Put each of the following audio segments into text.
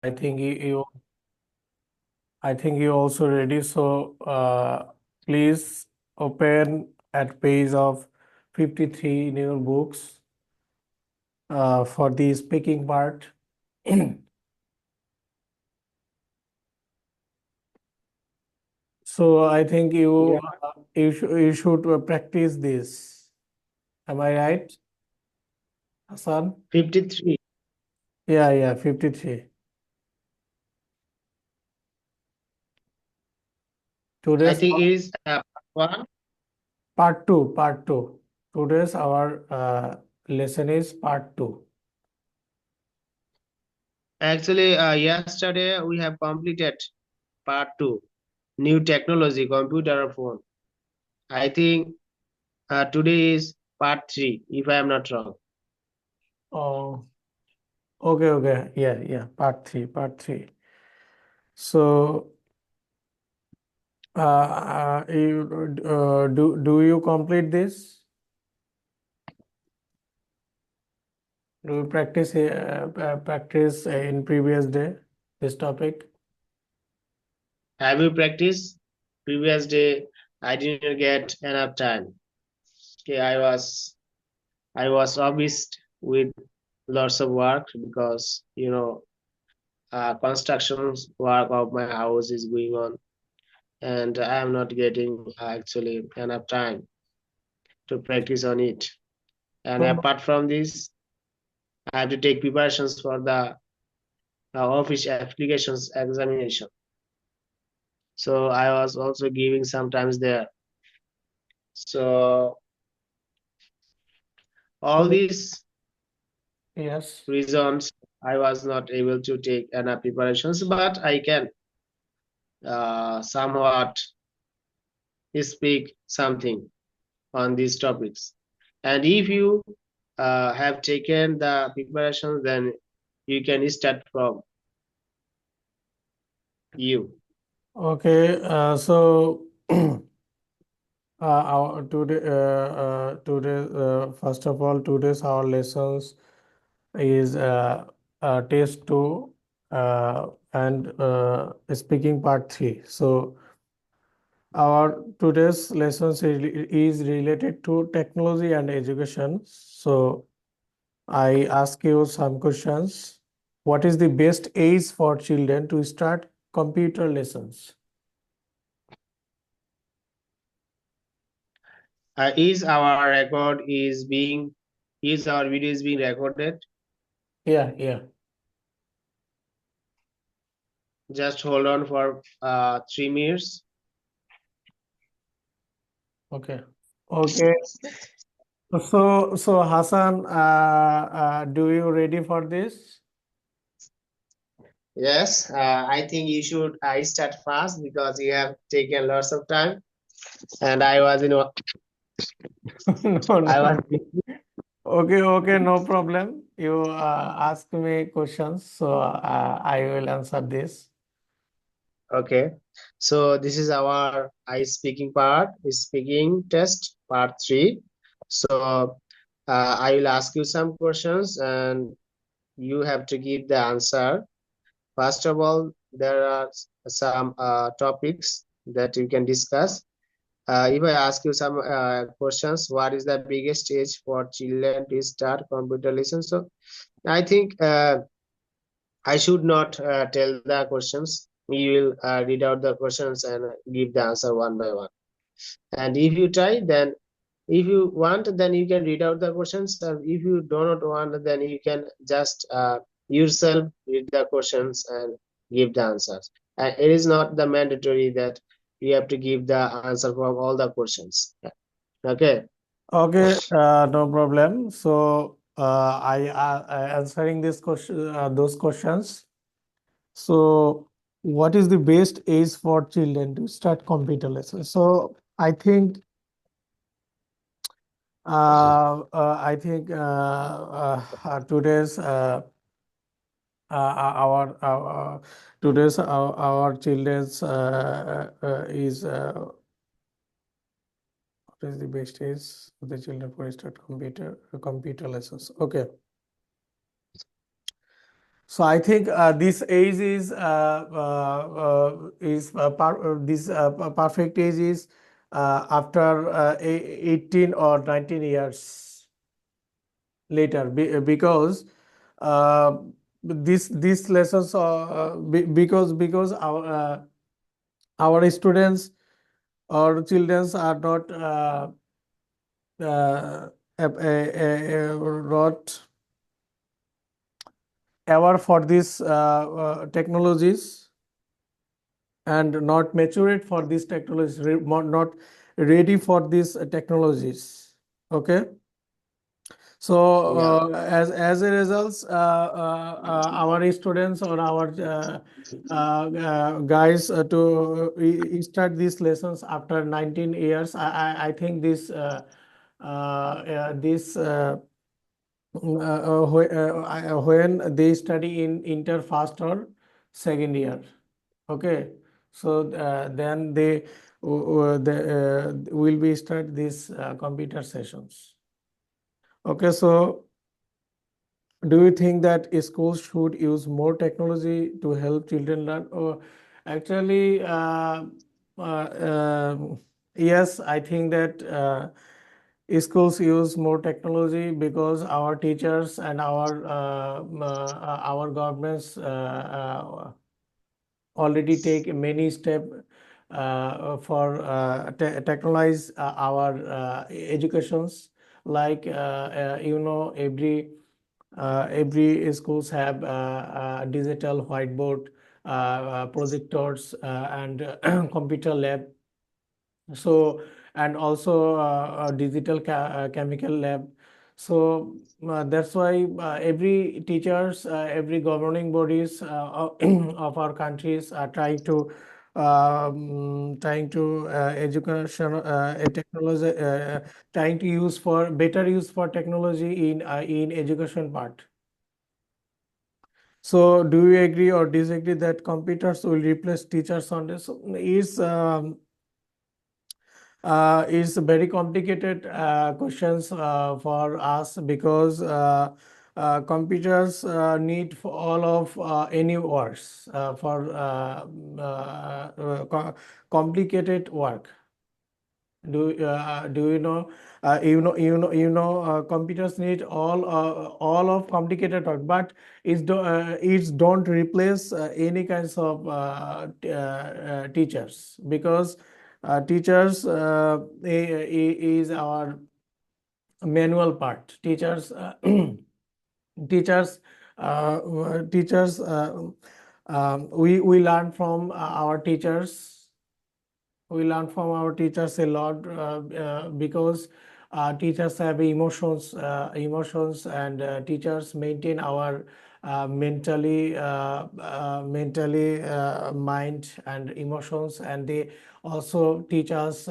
I think I think you also ready. So please open at page of 53 in your books for the speaking part. So I think Yeah. you should practice this. Am I right, Hassan? 53. Yeah, 53. I Today's think it is one. part two. Today's our lesson is part two. Actually, yesterday we have completed part 2, new technology, computer or phone. I think today is part 3, if I am not wrong. Oh, okay. Yeah, part three. So, do you complete this? Do you practice in previous day this topic? Have you practiced? Previous day, I didn't get enough time. Okay, I was obsessed with lots of work because construction work of my house is going on, and I am not getting actually enough time to practice on it. And So, apart from this, I have to take preparations for the office applications examination. So I was also giving sometimes there. So all so these yes. reasons I was not able to take enough preparations, but I can somewhat speak something on these topics. And if you have taken the preparations, then you can start from you. Okay. So, our today first of all, today's our lessons is test two and speaking part three. So our today's lessons is related to technology and education. So I ask you some questions. What is the best age for children to start computer lessons? Is our video is being recorded? Yeah. Just hold on for 3 minutes. Okay. Okay. So Hassan, do you ready for this? Yes, I think you should start fast because you have taken lots of time, and No, I was no. Okay, no problem. You ask me questions, so I will answer this. okay. So this is our I speaking part, speaking test part 3. So I will ask you some questions, and you have to give the answer. First of all, there are some topics that you can discuss. If I ask you some questions, what is the biggest age for children to start computer lessons? So I think I should not tell the questions. You will read out the questions and give the answer one by one. And if you try, then if you want, then you can read out the questions. And if you do not want, then you can just yourself read the questions and give the answers. And it is not the mandatory that you have to give the answer from all the questions. Okay. Okay, no problem. So I answering this question, those questions. So, what is the best age for children to start computer lessons? So, I think our today's our children's is what is the best age for the children for start computer lessons? Okay, So I think this age is this perfect age is after 18 or 19 years later, because uh, these lessons because our students or children are not not aware for these technologies and not mature for these technologies, not ready for these technologies. Okay. So Yeah. as a result, our students or our guys to start these lessons after 19 years. I think this when they study in inter first or second year. Okay, so then they will be start these computer sessions. Okay, so do you think that schools should use more technology to help children learn? Or actually, yes, I think that schools use more technology because our teachers and our governments already take many steps for technologize our educations. Like every schools have digital whiteboard, projectors, and computer lab. So and also a digital chemical lab. So that's why every teachers, every governing bodies of our countries are trying to education technology, trying to use for better use for technology in education part. So do you agree or disagree that computers will replace teachers on this? So is very complicated questions for us, because computers need for all of any works for complicated work. Do you know computers need all of complicated work, but it's don't replace any kinds of teachers, because teachers is our manual part. Teachers teachers teachers we learn from our teachers. We learn from our teachers a lot, because teachers have emotions, and teachers maintain our mentally mind and emotions, and they also teach us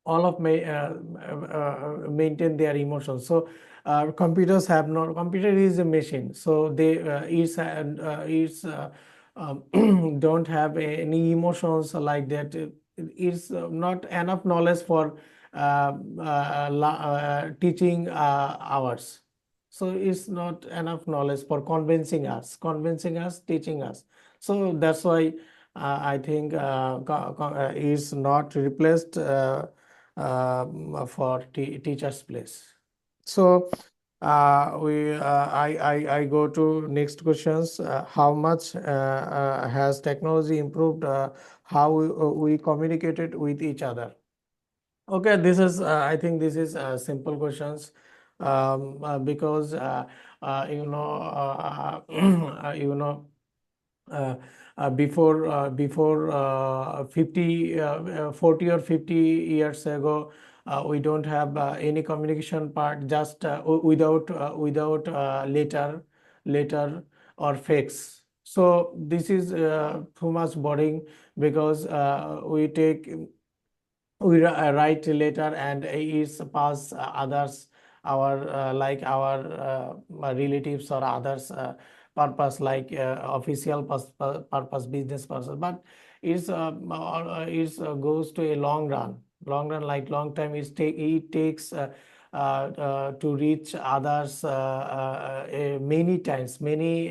all of maintain their emotions. So computers have not. Computer is a machine, so they it's don't have any emotions like that. It's not enough knowledge for teaching ours. So it's not enough knowledge for convincing us, teaching us. So that's why I think is not replaced for teacher's place. So I go to next questions. How much has technology improved how we communicated with each other? Okay, this is I think this is simple questions, because you know before 40 or 50 years ago, we don't have any communication part, just without letter or fax. So this is too much boring, because we write a letter and it's pass others, our like our relatives or others purpose, like official purpose, business purpose, but it's goes to a long run, like long time. It takes to reach others many times, many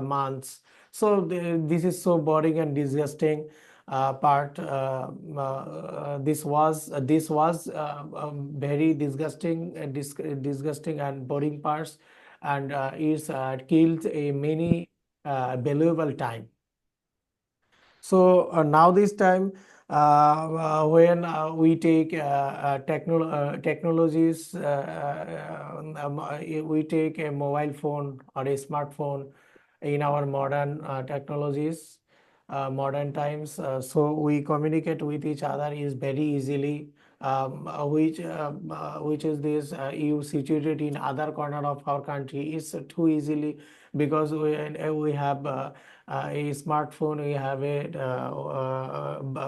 months. So this is so boring and disgusting part. This was very disgusting, disgusting and boring parts, and it's killed a many valuable time. So now this time, when we take technologies, we take a mobile phone or a smartphone in our modern technologies, modern times. So we communicate with each other is very easily. Which is this, you situated in other corner of our country is too easily, because we have a smartphone, we have a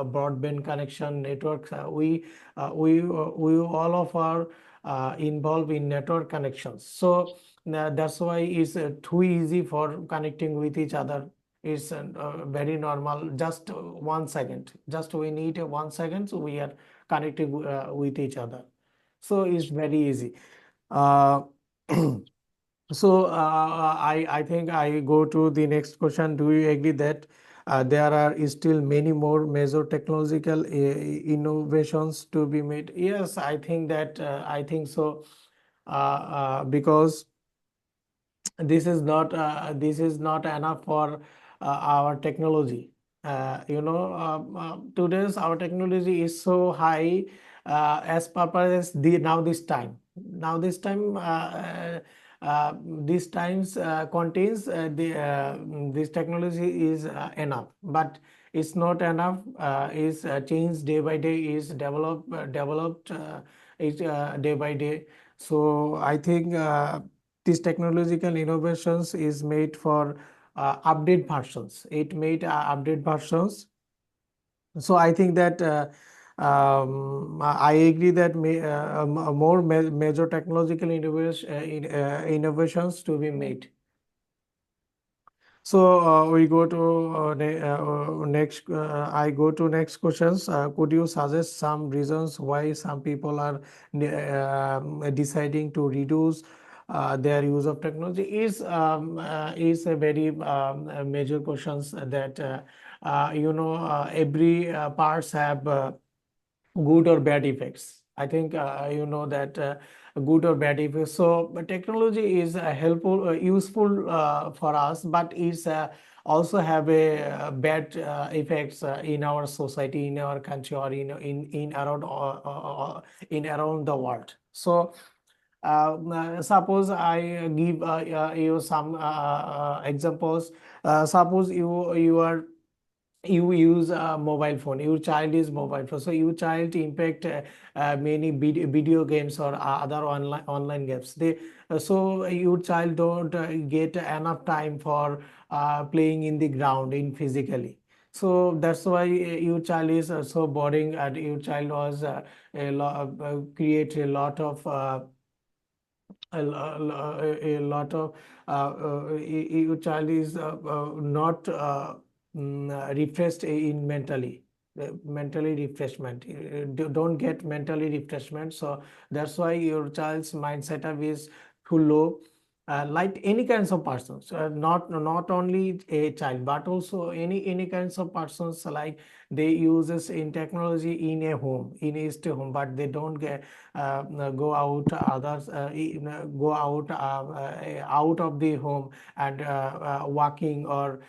broadband connection networks. We all of are involved in network connections. So that's why it's too easy for connecting with each other. It's very normal. Just 1 second. Just we need 1 second, so we are connected with each other. So it's very easy. Uh, So I think I go to the next question. Do you agree that there are still many more major technological innovations to be made? Yes, I think that I think so, because this is not enough for our technology. Today's our technology is so high, as purpose as these times contains this technology is enough, but it's not enough. Is changed day by day, is developed is day by day. So I think these technological innovations is made for update versions. It made update versions. So I think that I agree that more major technological innovations to be made. So we go to next. I go to next questions. Could you suggest some reasons why some people are deciding to reduce their use of technology? Is a very major questions that every parts have good or bad effects. I think you know that good or bad effects. So technology is helpful, useful for us, but it's also have a bad effects in our society, in our country, or in around the world. So suppose I give you some examples. Suppose you use a mobile phone, your child is mobile phone, so your child impact many video games or other online games. So your child don't get enough time for playing in the ground in physically. So that's why your child is so boring, and your child was create a lot of a lot of your child is not refreshed in mentally refreshment. Don't get mentally refreshment, so that's why your child's mind setup is too low. Like any kinds of persons, not only a child, but also any kinds of persons, like they uses in technology in a home, in a stay home, but they don't get go out others go out of the home, and walking or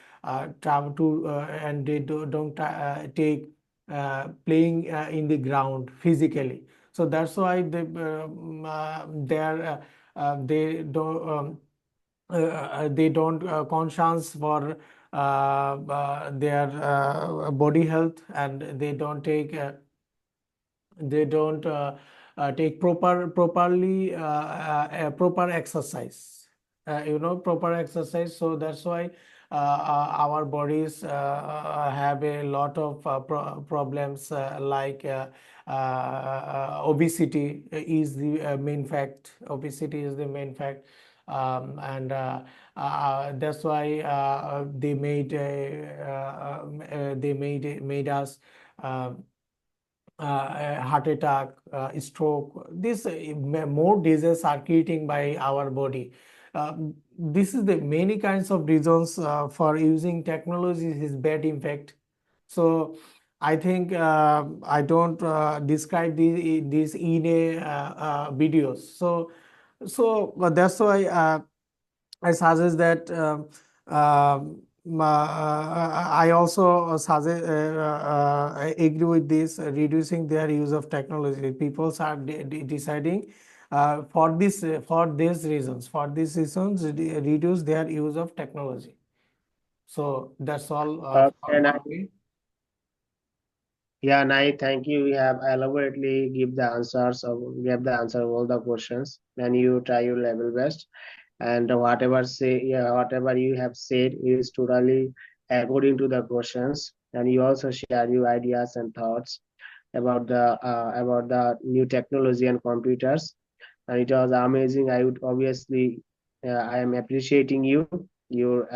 travel to and they don't take playing in the ground physically. So that's why they don't conscious for their body health, and they don't take proper exercise, proper exercise. So that's why our bodies have a lot of problems, like obesity is the main fact. Obesity is the main fact. And That's why they made us heart attack, stroke. These more diseases are creating by our body. This is the many kinds of reasons for using technology is bad impact. So I think I don't describe these in a videos. So that's why I suggest that I also suggest I agree with this reducing their use of technology. People are deciding for these reasons reduce their use of technology. So that's all Okay, for now, me. yeah, Nai, thank you. We have elaborately give the answer of all the questions, and you try your level best. And whatever you have said is totally according to the questions, and you also share your ideas and thoughts about the new technology and computers. And it was amazing. I would obviously I am appreciating you your